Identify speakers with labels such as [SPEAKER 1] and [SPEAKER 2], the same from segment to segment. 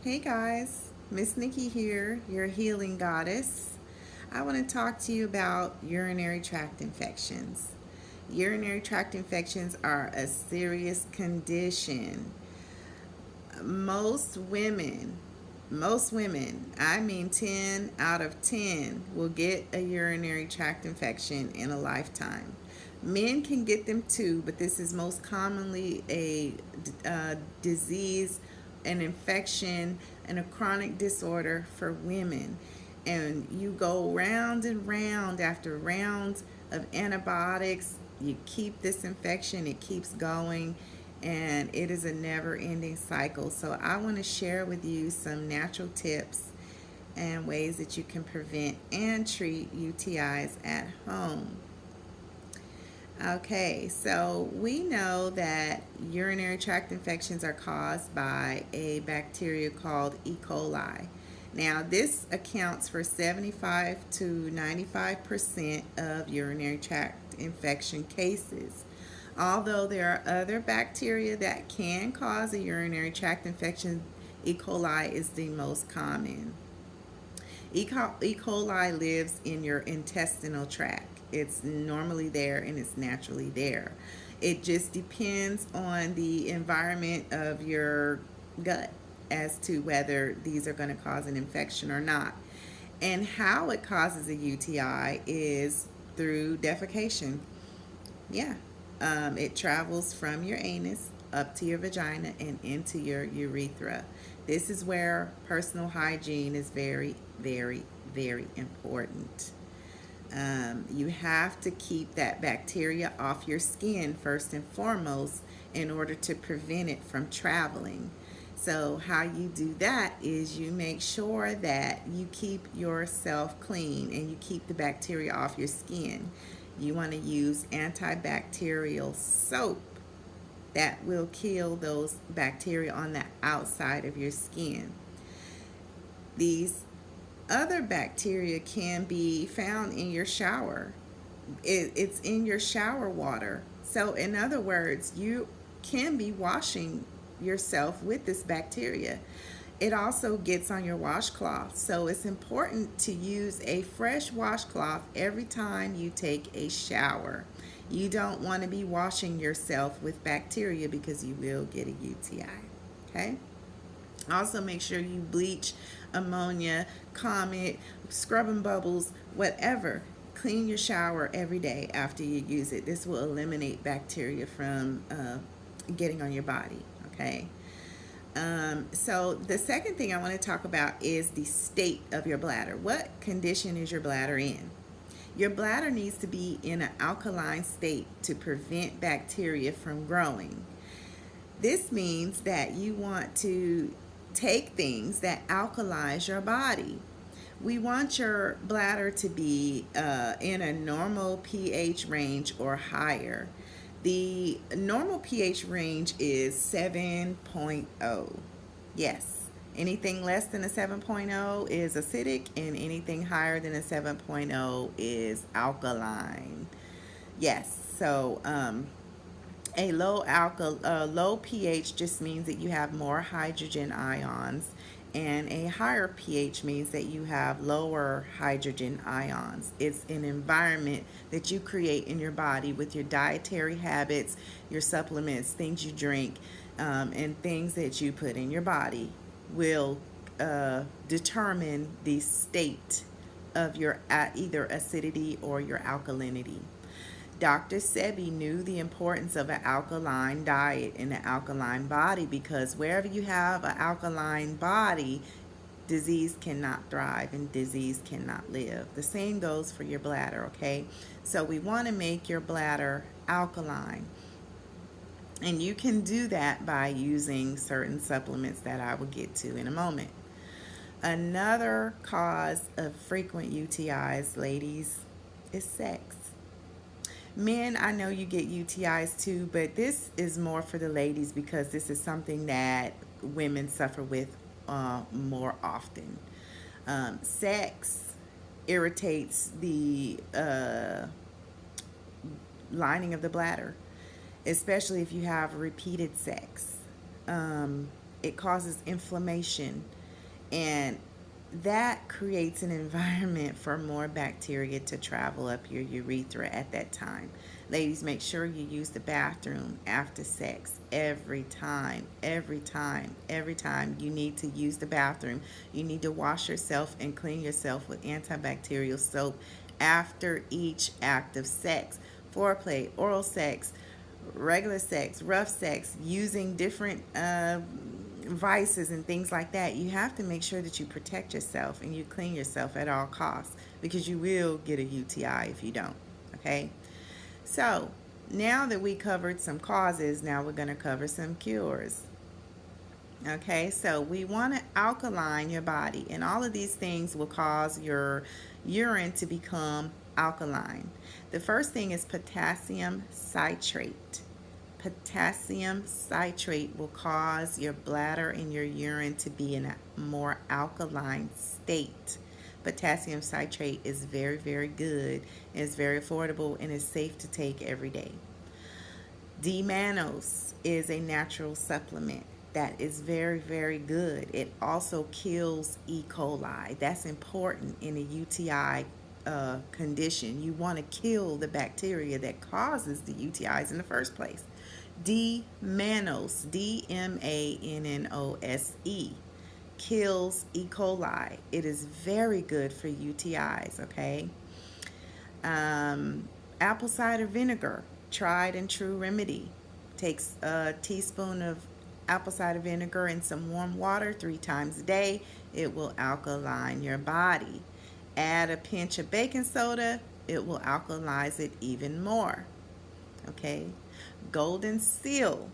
[SPEAKER 1] Hey guys, Miss Nikki here, your healing goddess. I want to talk to you about urinary tract infections. Urinary tract infections are a serious condition. Most women, most women, I mean 10 out of 10, will get a urinary tract infection in a lifetime. Men can get them too, but this is most commonly a disease, an infection, and a chronic disorder for women. And you go round and round after rounds of antibiotics. You keep this infection, it keeps going, and it is a never ending cycle. So, I want to share with you some natural tips and ways that you can prevent and treat UTIs at home. Okay, so we know that urinary tract infections are caused by a bacteria called E. coli. Now, this accounts for 75 to 95% of urinary tract infection cases. Although there are other bacteria that can cause a urinary tract infection, E. coli is the most common. E. coli lives in your intestinal tract. It's normally there and it's naturally there. It just depends on the environment of your gut as to whether these are going to cause an infection or not. And how it causes a UTI is through defecation. Yeah. It travels from your anus up to your vagina and into your urethra. This is where personal hygiene is very, very, very important. You have to keep that bacteria off your skin first and foremost in order to prevent it from traveling. So, how you do that is you make sure that you keep yourself clean and you keep the bacteria off your skin. You want to use antibacterial soap that will kill those bacteria on the outside of your skin. These other bacteria can be found in your shower. It's in your shower water. So, in other words, you can be washing yourself with this bacteria. It also gets on your washcloth. So, it's important to use a fresh washcloth every time you take a shower. You don't want to be washing yourself with bacteria because you will get a UTI. Okay? Also, make sure you bleach, ammonia, Comet, scrubbing bubbles, whatever. Clean your shower every day after you use it. This will eliminate bacteria from getting on your body. Okay. So the second thing I want to talk about is the state of your bladder. What condition is your bladder in? Your bladder needs to be in an alkaline state to prevent bacteria from growing. This means that you want to take things that alkalize your body. We want your bladder to be in a normal pH range or higher. The normal pH range is 7.0. Yes, anything less than a 7.0 is acidic, and anything higher than a 7.0 is alkaline. Yes, so low pH just means that you have more hydrogen ions, and a higher pH means that you have lower hydrogen ions. It's an environment that you create in your body with your dietary habits, your supplements, things you drink, and things that you put in your body will determine the state of your either acidity or your alkalinity. Dr. Sebi knew the importance of an alkaline diet and an alkaline body because wherever you have an alkaline body, disease cannot thrive and disease cannot live. The same goes for your bladder, okay? So we want to make your bladder alkaline. And you can do that by using certain supplements that I will get to in a moment. Another cause of frequent UTIs, ladies, is sex. Men, I know you get UTIs too, but this is more for the ladies because this is something that women suffer with more often. Sex irritates the lining of the bladder, especially if you have repeated sex. it causes inflammation, and that creates an environment for more bacteria to travel up your urethra at that time. Ladies, make sure you use the bathroom after sex every time, every time, every time you need to use the bathroom. You need to wash yourself and clean yourself with antibacterial soap after each act of sex. Foreplay, oral sex, regular sex, rough sex, using different vices and things like that. You have to make sure that you protect yourself and you clean yourself at all costs, because you will get a UTI if you don't. Okay? So, now that we covered some causes, now we're going to cover some cures. Okay, so we want to alkaline your body, and all of these things will cause your urine to become alkaline. The first thing is potassium citrate. Potassium citrate will cause your bladder and your urine to be in a more alkaline state. Potassium citrate is very, very good. It's very affordable and is safe to take every day. D-mannose is a natural supplement that is very, very good. It also kills E. coli. That's important in a UTI condition. You want to kill the bacteria that causes the UTIs in the first place. D-mannose, D-M-A-N-N-O-S-E, kills E. coli. It is very good for UTIs, okay? Apple cider vinegar, tried and true remedy. Takes a teaspoon of apple cider vinegar in some warm water 3 times a day. It will alkaline your body. Add a pinch of baking soda. It will alkalize it even more. Okay? Golden seal.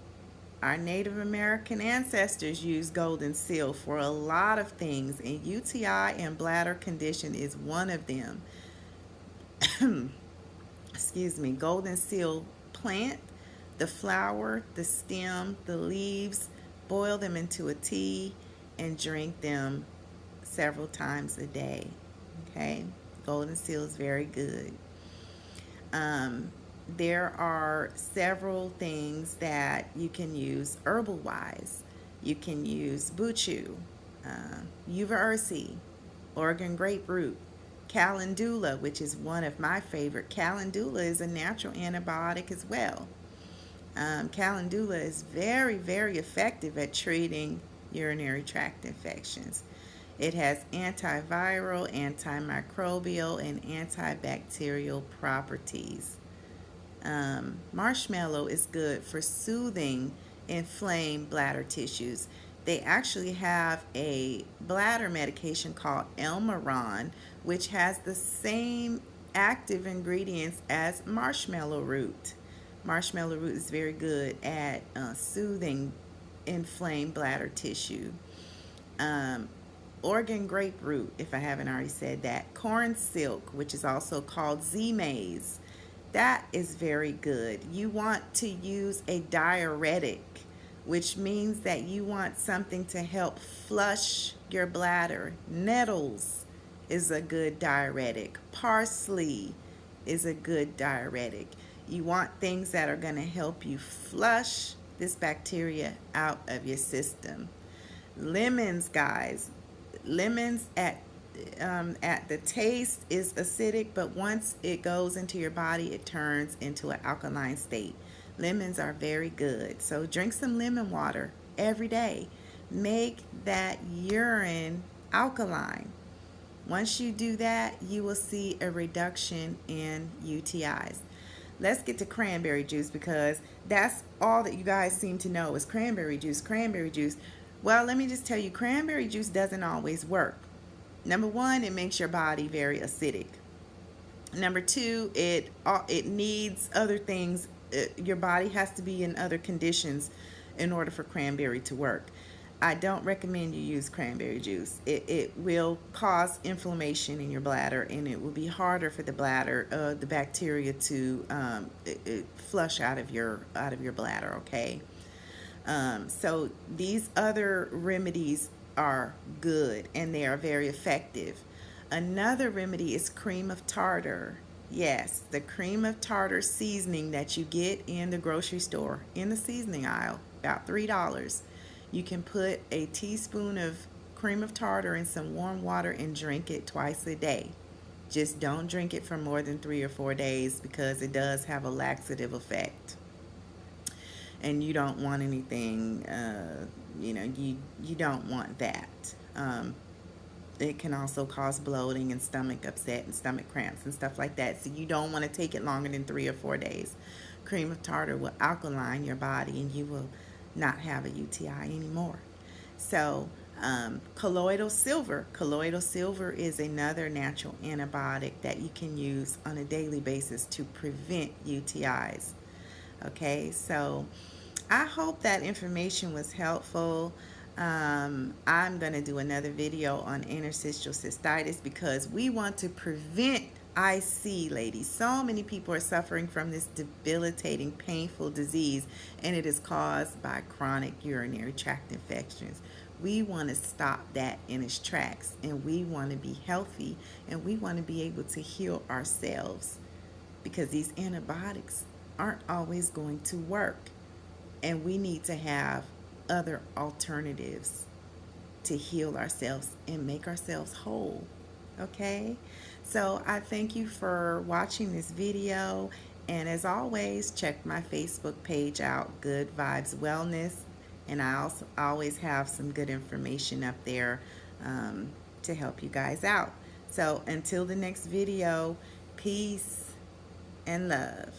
[SPEAKER 1] Our Native American ancestors used golden seal for a lot of things, and UTI and bladder condition is one of them. Excuse me. Golden seal plant, the flower, the stem, the leaves, boil them into a tea and drink them several times a day. Okay? Golden seal is very good. There are several things that you can use herbal wise. You can use buchu, uva ursi, Oregon grapefruit, calendula, which is one of my favorite. Calendula is a natural antibiotic as well. Calendula is very, very effective at treating urinary tract infections. It has antiviral, antimicrobial, and antibacterial properties. Marshmallow is good for soothing inflamed bladder tissues. They actually have a bladder medication called Elmaron, which has the same active ingredients as marshmallow root. Marshmallow root is very good at soothing inflamed bladder tissue. Oregon grapefruit, if I haven't already said that. Corn silk, which is also called Z-maize. That is very good. You want to use a diuretic, which means that you want something to help flush your bladder. Nettles is a good diuretic. Parsley is a good diuretic. You want things that are going to help you flush this bacteria out of your system. Lemons, guys. Lemons at the taste is acidic, but once it goes into your body, it turns into an alkaline state. Lemons are very good. So drink some lemon water every day. Make that urine alkaline. Once you do that, you will see a reduction in UTIs. Let's get to cranberry juice, because that's all that you guys seem to know is cranberry juice, cranberry juice. Well, let me just tell you, cranberry juice doesn't always work. Number one, it makes your body very acidic. Number two, it needs other things. Your body has to be in other conditions in order for cranberry to work. I don't recommend you use cranberry juice. It will cause inflammation in your bladder, and it will be harder for the bladder, the bacteria to flush out of your bladder. Okay. So these other remedies are good and they are very effective. Another remedy is cream of tartar. Yes, the cream of tartar seasoning that you get in the grocery store in the seasoning aisle, about $3. You can put a teaspoon of cream of tartar in some warm water and drink it twice a day. Just don't drink it for more than 3 or 4 days because it does have a laxative effect. And you don't want anything, you don't want that. It can also cause bloating and stomach upset and stomach cramps and stuff like that. So you don't want to take it longer than 3 or 4 days. Cream of tartar will alkaline your body and you will not have a UTI anymore. So colloidal silver. Colloidal silver is another natural antibiotic that you can use on a daily basis to prevent UTIs. Okay, so I hope that information was helpful. I'm going to do another video on interstitial cystitis because we want to prevent IC, ladies. So many people are suffering from this debilitating, painful disease, and it is caused by chronic urinary tract infections. We want to stop that in its tracks, and we want to be healthy, and we want to be able to heal ourselves because these antibiotics aren't always going to work, and we need to have other alternatives to heal ourselves and make ourselves whole. Okay, so I thank you for watching this video, and as always, check my Facebook page out, Good Vibes Wellness, and I also always have some good information up there to help you guys out. So until the next video, peace and love.